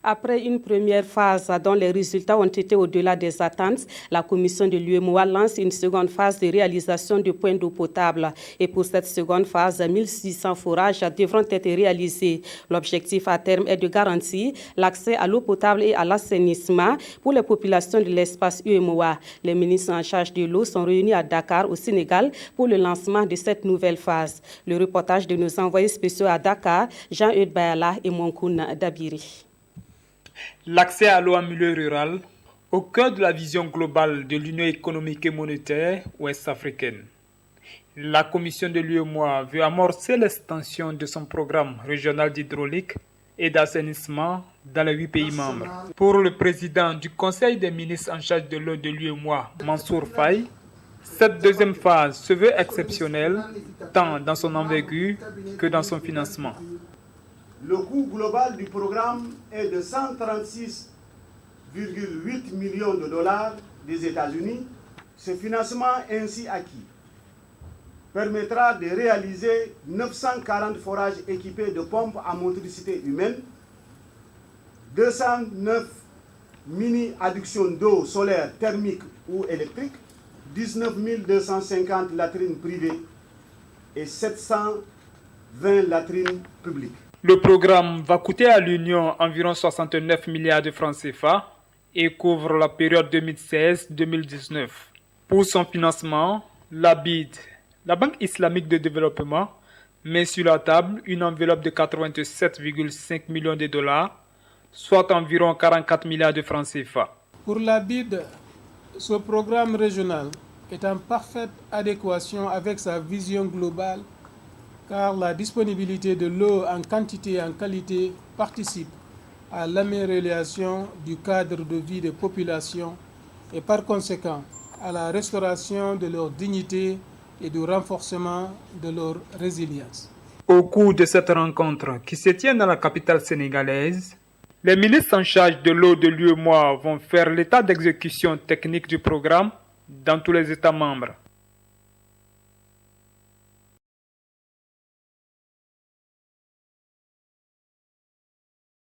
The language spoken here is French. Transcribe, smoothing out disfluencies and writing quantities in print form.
Après une première phase dont les résultats ont été au-delà des attentes, la commission de l'UEMOA lance une seconde phase de réalisation de points d'eau potable. Et pour cette seconde phase, 1600 forages devront être réalisés. L'objectif à terme est de garantir l'accès à l'eau potable et à l'assainissement pour les populations de l'espace UEMOA. Les ministres en charge de l'eau sont réunis à Dakar, au Sénégal, pour le lancement de cette nouvelle phase. Le reportage de nos envoyés spéciaux à Dakar, Jean-Eudes Bayala et Monkoun Dabiri. L'accès à l'eau en milieu rural, au cœur de la vision globale de l'Union économique et monétaire ouest-africaine. La commission de l'UEMOA veut amorcer l'extension de son programme régional d'hydraulique et d'assainissement dans les 8 pays membres. Pour le président du Conseil des ministres en charge de l'eau de l'UEMOA, Mansour Faye, cette deuxième phase se veut exceptionnelle tant dans son envergure que dans son financement. Le coût global du programme est de 136,8 millions de dollars des États-Unis. Ce financement ainsi acquis permettra de réaliser 940 forages équipés de pompes à motricité humaine, 209 mini-adductions d'eau solaire thermique ou électrique, 19 250 latrines privées et 720 latrines publiques. Le programme va coûter à l'Union environ 69 milliards de francs CFA et couvre la période 2016-2019. Pour son financement, la BID, la Banque islamique de développement, met sur la table une enveloppe de 87,5 millions de dollars, soit environ 44 milliards de francs CFA. Pour la BID, ce programme régional est en parfaite adéquation avec sa vision globale, car la disponibilité de l'eau en quantité et en qualité participe à l'amélioration du cadre de vie des populations et par conséquent à la restauration de leur dignité et du renforcement de leur résilience. Au cours de cette rencontre qui se tient dans la capitale sénégalaise, les ministres en charge de l'eau de l'UEMOA vont faire l'état d'exécution technique du programme dans tous les États membres.